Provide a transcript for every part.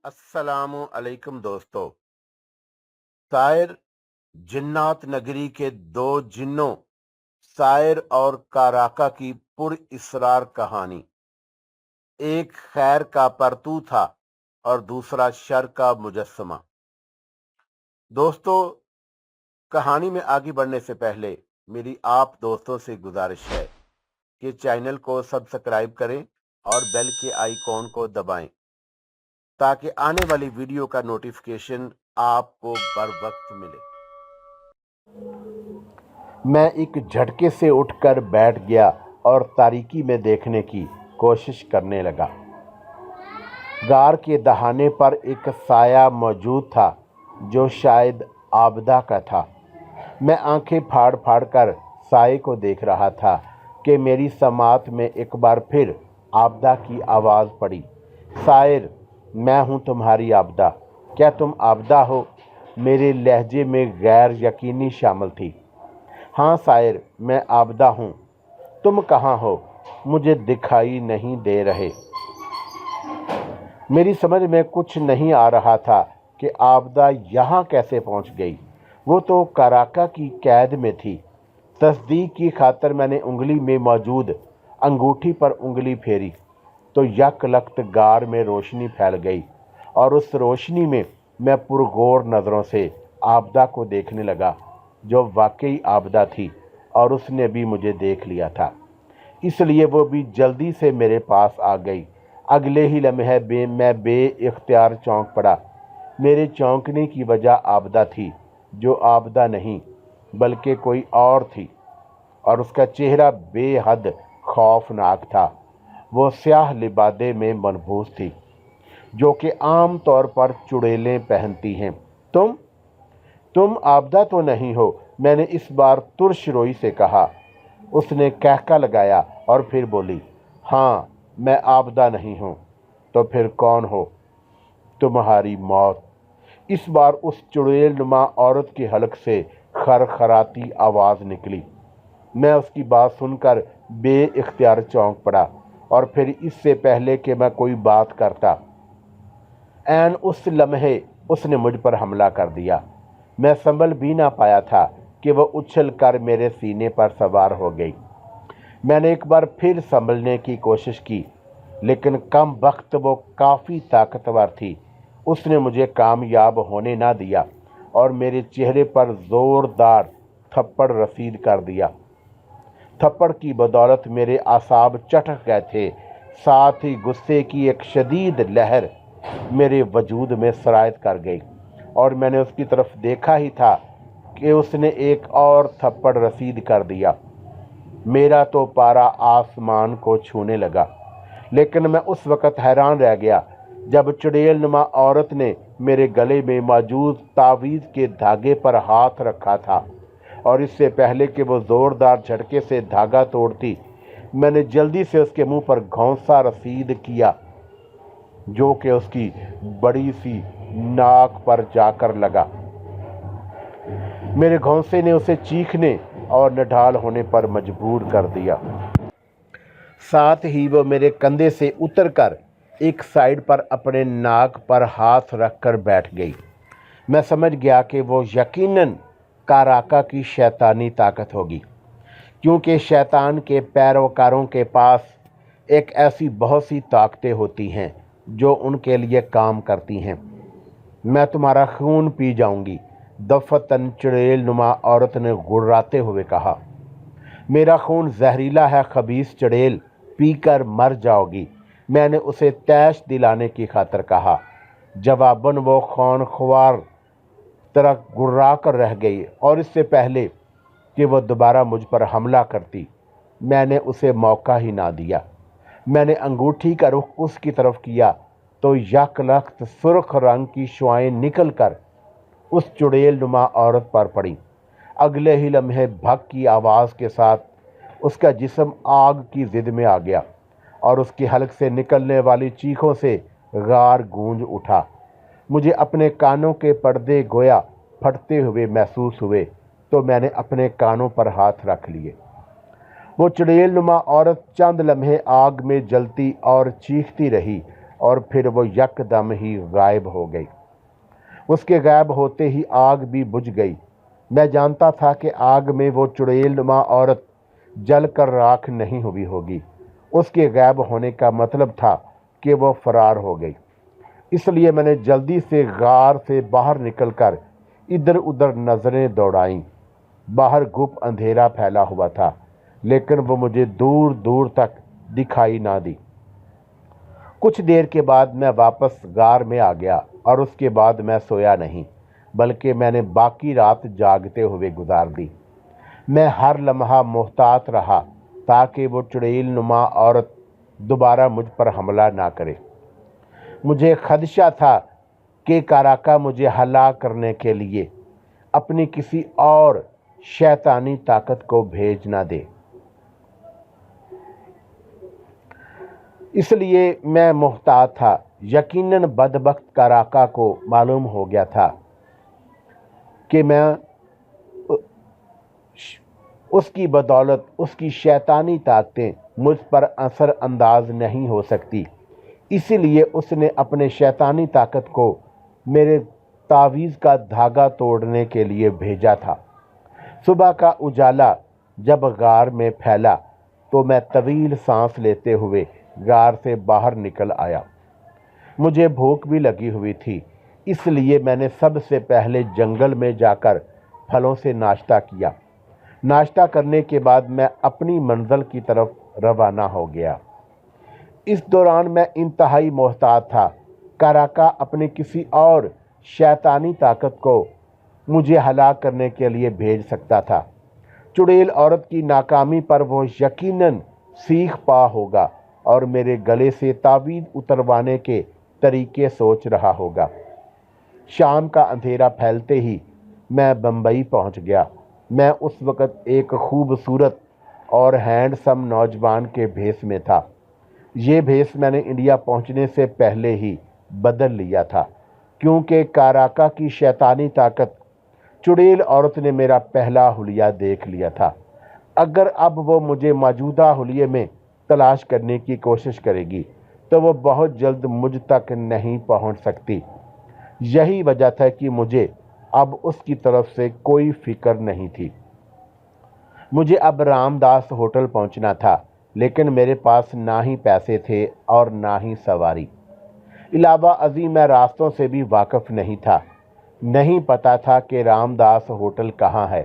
अस्सलाम अलैकुम दोस्तों। शायर जिन्नात नगरी के दो जिन्नों शायर और काराका की पुर इसरार कहानी। एक खैर का परतू था और दूसरा शर का मुजस्समा। दोस्तों, कहानी में आगे बढ़ने से पहले मेरी आप दोस्तों से गुजारिश है कि चैनल को सब्सक्राइब करें और बेल के आइकॉन को दबाएं ताकि आने वाली वीडियो का नोटिफिकेशन आपको बर वक्त मिले। मैं एक झटके से उठकर बैठ गया और तारीकी में देखने की कोशिश करने लगा। गार के दहाने पर एक साया मौजूद था जो शायद आबदा का था। मैं आंखें फाड़ फाड़ कर साये को देख रहा था कि मेरी समात में एक बार फिर आबदा की आवाज़ पड़ी। शायर, मैं हूँ तुम्हारी आबदा। क्या तुम आबदा हो? मेरे लहजे में गैर यकीनी शामिल थी। हाँ शायर, मैं आबदा हूँ। तुम कहाँ हो? मुझे दिखाई नहीं दे रहे। मेरी समझ में कुछ नहीं आ रहा था कि आबदा यहाँ कैसे पहुँच गई। वो तो कराका की कैद में थी। तस्दीक की खातर मैंने उंगली में मौजूद अंगूठी पर उंगली फेरी तो यकलख्त गार में रोशनी फैल गई और उस रोशनी में मैं पुरगौर नज़रों से आबदा को देखने लगा, जो वाकई आबदा थी और उसने भी मुझे देख लिया था। इसलिए वो भी जल्दी से मेरे पास आ गई। अगले ही लम्हे मैं बे-इख्तियार चौंक पड़ा। मेरे चौंकने की वजह आबदा थी, जो आबदा नहीं बल्कि कोई और थी, और उसका चेहरा बेहद खौफनाक था। वो स्याह लिबादे में मनबूस थी, जो कि आम तौर पर चुड़ैलें पहनती हैं। तुम आबदा तो नहीं हो? मैंने इस बार तुर्श रोई से कहा। उसने कहका लगाया और फिर बोली, हाँ, मैं आबदा नहीं हूँ। तो फिर कौन हो? तुम्हारी मौत। इस बार उस चुड़ैल नुमा औरत के हलक से खरखराती आवाज़ निकली। मैं उसकी बात सुनकर बे-इख्तियार चौंक पड़ा और फिर इससे पहले कि मैं कोई बात करता, ऐन उस लम्हे उसने मुझ पर हमला कर दिया। मैं संभल भी ना पाया था कि वह उछल कर मेरे सीने पर सवार हो गई। मैंने एक बार फिर संभलने की कोशिश की, लेकिन कम वक्त वो काफ़ी ताकतवर थी। उसने मुझे कामयाब होने ना दिया और मेरे चेहरे पर ज़ोरदार थप्पड़ रसीद कर दिया। थप्पड़ की बदौलत मेरे आसाब चटक गए थे। साथ ही गुस्से की एक शदीद लहर मेरे वजूद में सरायत कर गई और मैंने उसकी तरफ देखा ही था कि उसने एक और थप्पड़ रसीद कर दिया। मेरा तो पारा आसमान को छूने लगा, लेकिन मैं उस वक़्त हैरान रह गया जब चुड़ैल नुमा औरत ने मेरे गले में मौजूद तावीज़ के धागे पर हाथ रखा था, और इससे पहले कि वो ज़ोरदार झटके से धागा तोड़ती, मैंने जल्दी से उसके मुंह पर घौंसा रसीद किया, जो कि उसकी बड़ी सी नाक पर जाकर लगा। मेरे घौंसे ने उसे चीखने और निढाल होने पर मजबूर कर दिया। साथ ही वो मेरे कंधे से उतरकर एक साइड पर अपने नाक पर हाथ रखकर बैठ गई। मैं समझ गया कि वो यकीनन काराका की शैतानी ताकत होगी, क्योंकि शैतान के पैरोकारों के पास एक ऐसी बहुत सी ताकतें होती हैं जो उनके लिए काम करती हैं। मैं तुम्हारा खून पी जाऊंगी, दफ़तन चुड़ैल नुमा औरत ने गुर्राते हुए कहा। मेरा खून जहरीला है खबीस चुड़ैल, पीकर मर जाओगी, मैंने उसे तैश दिलाने की खातर कहा। जवाबन वो खौन ख्वार तरह गुर्रा कर रह गई और इससे पहले कि वह दोबारा मुझ पर हमला करती, मैंने उसे मौका ही ना दिया। मैंने अंगूठी का रुख उसकी तरफ किया तो यकलख्त सुर्ख रंग की शुआएं निकल कर उस चुड़ैल नुमा औरत पर पड़ी। अगले ही लम्हे भग की आवाज़ के साथ उसका जिस्म आग की जिद में आ गया और उसकी हलक से निकलने वाली चीखों से गार गूंज उठा। मुझे अपने कानों के पर्दे गोया फटते हुए महसूस हुए, तो मैंने अपने कानों पर हाथ रख लिए। वो चुड़ैल नुमा औरत चंद लम्हे आग में जलती और चीखती रही اور پھر وہ یکدم ہی غائب ہو گئی۔ اس کے غائب ہوتے ہی آگ بھی بجھ گئی۔ میں جانتا تھا کہ آگ میں وہ چڑیل نما عورت جل کر راکھ نہیں ہوئی ہوگی۔ اس کے غائب ہونے کا مطلب تھا کہ وہ فرار ہو گئی۔ اس لیے میں نے جلدی سے غار سے باہر نکل کر ادھر ادھر نظریں دوڑائیں۔ باہر گپ اندھیرا پھیلا ہوا تھا، لیکن وہ مجھے دور دور تک دکھائی نہ دی۔ کچھ دیر کے بعد میں واپس غار میں آ گیا، اور اس کے بعد میں سویا نہیں، بلکہ میں نے باقی رات جاگتے ہوئے گزار دی۔ میں ہر لمحہ محتاط رہا تاکہ وہ چڑیل نما عورت دوبارہ مجھ پر حملہ نہ کرے۔ مجھے خدشہ تھا کہ کاراکا مجھے ہلاک کرنے کے لیے اپنی کسی اور شیطانی طاقت کو بھیج نہ دے۔ اس لیے میں محتاط تھا۔ یقیناً بدبخت کاراکا کو معلوم ہو گیا تھا کہ میں اس کی بدولت اس کی شیطانی طاقتیں مجھ پر اثر انداز نہیں ہو سکتی، اسی لیے اس نے اپنے شیطانی طاقت کو میرے تعویذ کا دھاگا توڑنے کے لیے بھیجا تھا۔ صبح کا اجالا جب غار میں پھیلا تو میں طویل سانس لیتے ہوئے غار سے باہر نکل آیا۔ مجھے بھوک بھی لگی ہوئی تھی، اس لیے میں نے سب سے پہلے جنگل میں جا کر پھلوں سے ناشتہ کیا۔ ناشتہ کرنے کے بعد میں اپنی منزل کی طرف روانہ ہو گیا۔ اس دوران میں انتہائی محتاط تھا۔ کاراکا اپنی کسی اور شیطانی طاقت کو مجھے ہلاک کرنے کے لیے بھیج سکتا تھا۔ چڑیل عورت کی ناکامی پر وہ یقیناً سیکھ پا ہوگا اور میرے گلے سے تعویذ اتروانے کے طریقے سوچ رہا ہوگا۔ شام کا اندھیرا پھیلتے ہی میں بمبئی پہنچ گیا۔ میں اس وقت ایک خوبصورت اور ہینڈسم نوجوان کے بھیس میں تھا۔ یہ بھیس میں نے انڈیا پہنچنے سے پہلے ہی بدل لیا تھا، کیونکہ کاراکا کی شیطانی طاقت چڑیل عورت نے میرا پہلا حلیہ دیکھ لیا تھا۔ اگر اب وہ مجھے موجودہ حلیے میں تلاش کرنے کی کوشش کرے گی تو وہ بہت جلد مجھ تک نہیں پہنچ سکتی۔ یہی وجہ تھا کہ مجھے اب اس کی طرف سے کوئی فکر نہیں تھی۔ مجھے اب رام داس ہوٹل پہنچنا تھا، لیکن میرے پاس نہ ہی پیسے تھے اور نہ ہی سواری۔ علاوہ ازیں میں راستوں سے بھی واقف نہیں تھا۔ نہیں پتا تھا کہ رام داس ہوٹل کہاں ہے۔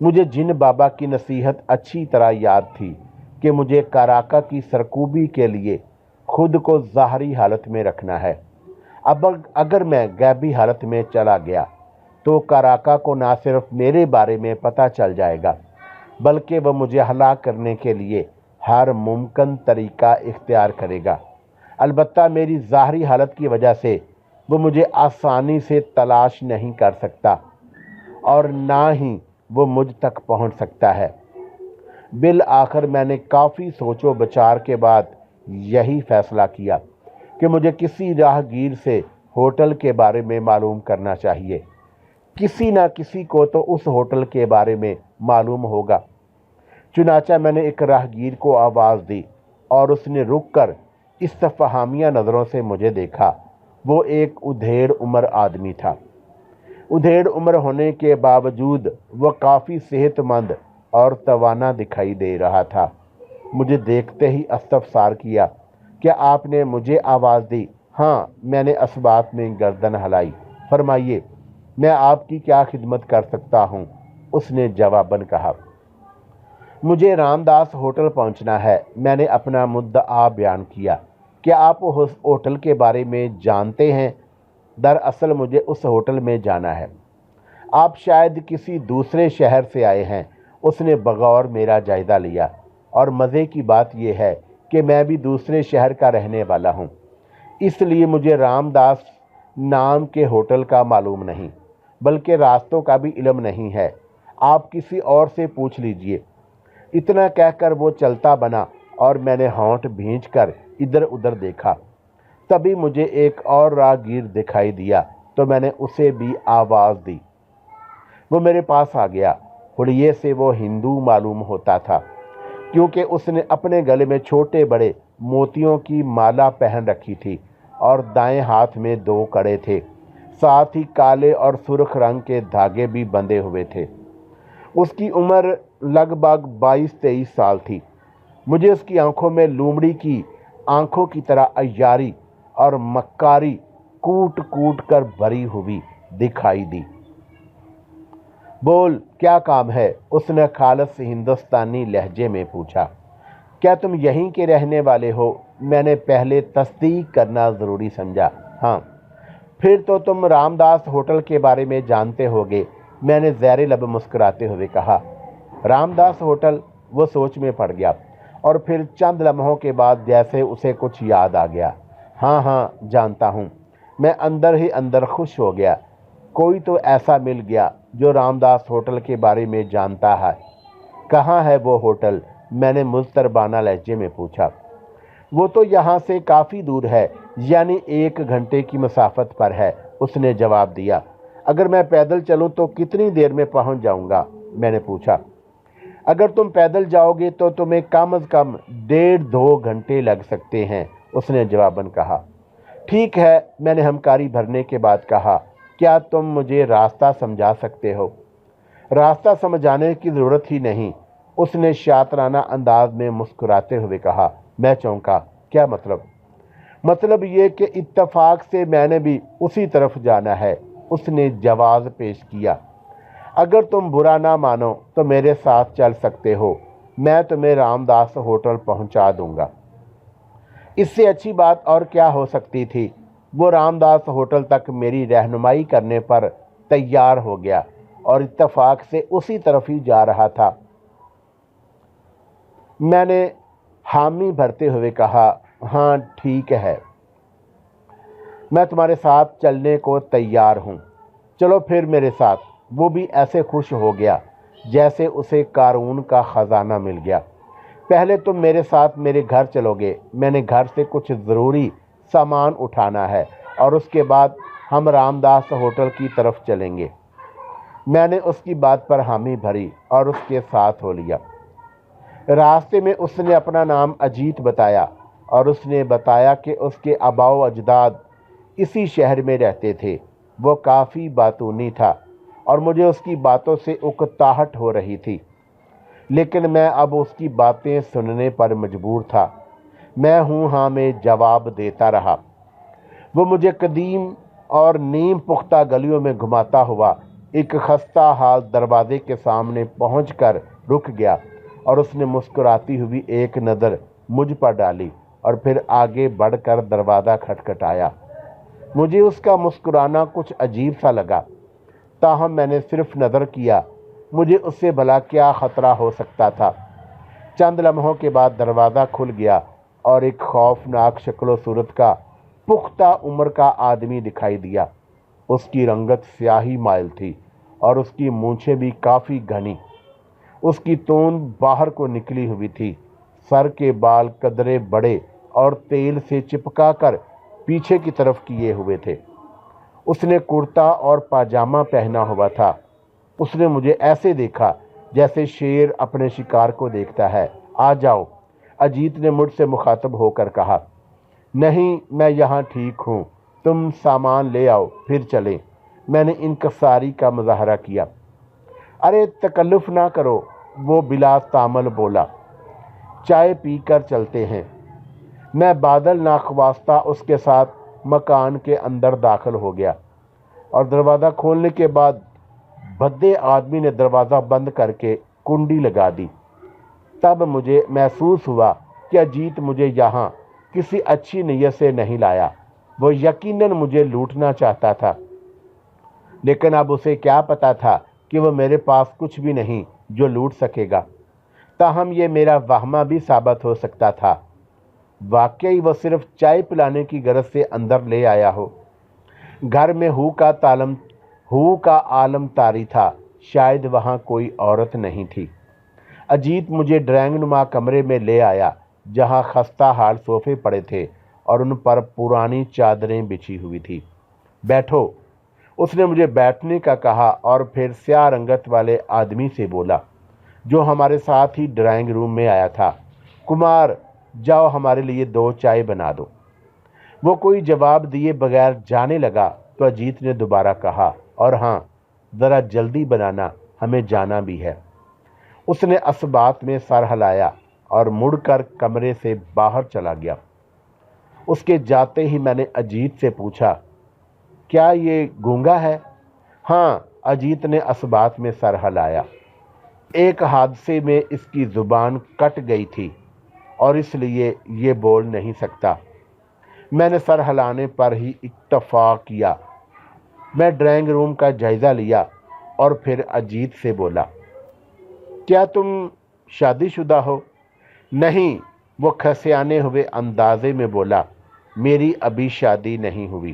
مجھے جن بابا کی نصیحت اچھی طرح یاد تھی کہ مجھے کاراکا کی سرکوبی کے لیے خود کو ظاہری حالت میں رکھنا ہے۔ اب اگر میں غیبی حالت میں چلا گیا تو کاراکا کو نہ صرف میرے بارے میں پتہ چل جائے گا، بلکہ وہ مجھے ہلاک کرنے کے لیے ہر ممکن طریقہ اختیار کرے گا۔ البتہ میری ظاہری حالت کی وجہ سے وہ مجھے آسانی سے تلاش نہیں کر سکتا اور نہ ہی وہ مجھ تک پہنچ سکتا ہے۔ بالآخر میں نے کافی سوچ و بچار کے بعد یہی فیصلہ کیا کہ مجھے کسی راہ گیر سے ہوٹل کے بارے میں معلوم کرنا چاہیے۔ کسی نہ کسی کو تو اس ہوٹل کے بارے میں معلوم ہوگا۔ چنانچہ میں نے ایک راہگیر کو آواز دی اور اس نے رک کر استفہامیہ نظروں سے مجھے دیکھا۔ وہ ایک ادھیڑ عمر آدمی تھا۔ ادھیڑ عمر ہونے کے باوجود وہ کافی صحت مند اور توانا دکھائی دے رہا تھا۔ مجھے دیکھتے ہی استفسار کیا، کیا آپ نے مجھے آواز دی؟ ہاں، میں نے اس بات میں گردن ہلائی۔ فرمائیے، میں آپ کی کیا خدمت کر سکتا ہوں؟ اس نے جواباً کہا۔ مجھے رام داس ہوٹل پہنچنا ہے۔ میں نے اپنا مدعا بیان کیا۔ کیا آپ اس ہوٹل کے بارے میں جانتے ہیں؟ دراصل مجھے اس ہوٹل میں جانا ہے۔ آپ شاید کسی دوسرے شہر سے آئے ہیں۔ اس نے بغور میرا جائزہ لیا، اور مزے کی بات یہ ہے کہ میں بھی دوسرے شہر کا رہنے والا ہوں، اس لیے مجھے رام داس نام کے ہوٹل کا معلوم نہیں، بلکہ راستوں کا بھی علم نہیں ہے۔ آپ کسی اور سے پوچھ لیجئے۔ اتنا کہہ کر وہ چلتا بنا اور میں نے ہونٹ بھینچ کر ادھر ادھر دیکھا۔ تبھی مجھے ایک اور راہگیر دکھائی دیا تو میں نے اسے بھی آواز دی۔ وہ میرے پاس آ گیا۔ حلیے سے وہ ہندو معلوم ہوتا تھا، کیونکہ اس نے اپنے گلے میں چھوٹے بڑے मोतियों की माला पहन रखी थी और दाएं हाथ में 2 कड़े थे। साथ ही काले और सुर्ख रंग के धागे भी बंधे हुए थे। उसकी उम्र लगभग 22-23 साल थी। मुझे उसकी आंखों में लोमड़ी की आंखों की तरह अय्यारी और मक्कारी कूट कूट कर भरी हुई दिखाई दी। बोल, क्या काम है? उसने खालस हिंदुस्तानी लहजे में पूछा। क्या तुम यहीं के रहने वाले हो? मैंने पहले तस्दीक करना ज़रूरी समझा। हाँ। फिर तो तुम रामदास होटल के बारे में जानते होगे, मैंने ज़ैर लब मुस्कुराते हुए कहा। रामदास होटल? वो सोच में पड़ गया और फिर चंद लम्हों के बाद जैसे उसे कुछ याद आ गया। हाँ हाँ, जानता हूँ। मैं अंदर ही अंदर खुश हो गया। कोई तो ऐसा मिल गया जो रामदास होटल के बारे में जानता है। कहाँ है वो होटल? मैंने मुस्तरबाना लहजे में पूछा। वो तो यहाँ से काफ़ी दूर है, यानी 1 घंटे की मसाफत पर है, उसने जवाब दिया। अगर मैं पैदल चलूँ तो कितनी देर में पहुँच जाऊँगा? मैंने पूछा। अगर तुम पैदल जाओगे तो तुम्हें कम से कम 1.5-2 घंटे लग सकते हैं, उसने जवाबन कहा। ठीक है, मैंने हमकारी भरने के बाद कहा। क्या तुम मुझे रास्ता समझा सकते हो? रास्ता समझाने की ज़रूरत ही नहीं, उसने शातराना अंदाज में मुस्कुराते हुए कहा। मैं चौंका। क्या मतलब? मतलब ये कि इत्तफाक से मैंने भी उसी तरफ जाना है, उसने जवाब पेश किया। अगर तुम बुरा ना मानो तो मेरे साथ चल सकते हो, मैं तुम्हें रामदास होटल पहुंचा दूंगा। इससे अच्छी बात और क्या हो सकती थी। वो रामदास होटल तक मेरी रहनुमाई करने पर तैयार हो गया और इत्तफाक से उसी तरफ ही जा रहा था। मैंने हामी भरते हुए कहा। हाँ ठीक है, मैं तुम्हारे साथ चलने को तैयार हूँ, चलो फिर मेरे साथ। वो भी ऐसे खुश हो गया जैसे उसे कारून का ख़जाना मिल गया। पहले तुम मेरे साथ मेरे घर चलोगे, मैंने घर से कुछ ज़रूरी सामान उठाना है और उसके बाद हम रामदास होटल की तरफ चलेंगे। मैंने उसकी बात पर हामी भरी और उसके साथ हो लिया। रास्ते में उसने अपना नाम अजीत बताया और उसने बताया कि उसके आबाओ अजदाद इसी शहर में रहते थे। वो काफ़ी बातूनी था और मुझे उसकी बातों से उकताहट हो रही थी, लेकिन मैं अब उसकी बातें सुनने पर मजबूर था। मैं हूँ हाँ में जवाब देता रहा। वो मुझे कदीम और नीम पुख्ता गलियों में घुमाता हुआ एक खस्ता हाल दरवाजे के सामने पहुंचकर रुक गया और उसने मुस्कुराती हुई एक नज़र मुझ पर डाली और फिर आगे बढ़कर दरवाज़ा खटखटाया। मुझे उसका मुस्कुराना कुछ अजीब सा लगा, ताहम मैंने सिर्फ नज़र किया। मुझे उससे भला क्या ख़तरा हो सकता था। चंद लम्हों के बाद दरवाज़ा खुल गया और एक खौफनाक शक्ल सूरत का पुख्ता उम्र का आदमी दिखाई दिया। उसकी रंगत स्याही माइल थी और उसकी मूंछें भी काफ़ी घनी। उसकी तोंद बाहर को निकली हुई थी। सर के बाल कदरे बड़े और तेल से चिपका कर पीछे की तरफ किए हुए थे। उसने कुर्ता और पाजामा पहना हुआ था। उसने मुझे ऐसे देखा जैसे शेर अपने शिकार को देखता है। आ जाओ, अजीत ने मुझसे मुखातब होकर कहा। नहीं, मैं यहाँ ठीक हूँ, तुम सामान ले आओ फिर चलें। मैंने इनकसारी का मुजाहरा किया। अरे तकल्लुफ़ ना करो, वो बिला तामल बोला। चाय पी कर चलते हैं। मैं बादल नाखवास्ता उसके साथ मकान के अंदर दाखिल हो गया और दरवाज़ा खोलने के बाद भद्दे आदमी ने दरवाज़ा बंद करके कुंडी लगा दी। तब मुझे महसूस हुआ कि अजीत मुझे यहाँ किसी अच्छी नीयत से नहीं लाया। वो यकीनन मुझे लूटना चाहता था, लेकिन अब उसे क्या पता था कि वो मेरे पास कुछ भी नहीं जो लूट सकेगा। ताहम ये मेरा वहमा भी साबित हो सकता था। वाकई वो सिर्फ चाय पिलाने की गरज से अंदर ले आया हो। घर में हू का आलम तारी था। शायद वहाँ कोई औरत नहीं थी। अजीत मुझे ड्राइंग नुमा कमरे में ले आया, जहाँ खस्ता हाल सोफे पड़े थे और उन पर पुरानी चादरें बिछी हुई थी। बैठो, उसने मुझे बैठने का कहा और फिर स्याह रंगत वाले आदमी से बोला जो हमारे साथ ही ड्राइंग रूम में आया था। कुमार, جاؤ ہمارے لیے 2 چائے بنا دو۔ وہ کوئی جواب دیے بغیر جانے لگا تو اجیت نے دوبارہ کہا، اور ہاں ذرا جلدی بنانا، ہمیں جانا بھی ہے۔ اس نے اسبات میں سر ہلایا اور مڑ کر کمرے سے باہر چلا گیا۔ اس کے جاتے ہی میں نے اجیت سے پوچھا، کیا یہ گونگا ہے؟ ہاں، اجیت نے اسبات میں سر ہلایا۔ ایک حادثے میں اس کی زبان کٹ گئی تھی اور اس لیے یہ بول نہیں سکتا۔ میں نے سر ہلانے پر ہی اکتفا کیا۔ میں ڈرائنگ روم کا جائزہ لیا اور پھر اجیت سے بولا، کیا تم شادی شدہ ہو؟ نہیں، وہ کھسیانے ہوئے اندازے میں بولا، میری ابھی شادی نہیں ہوئی۔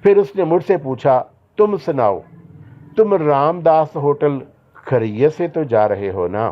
پھر اس نے مجھ سے پوچھا، تم سناؤ، تم رام داس ہوٹل خیریت سے تو جا رہے ہو نا؟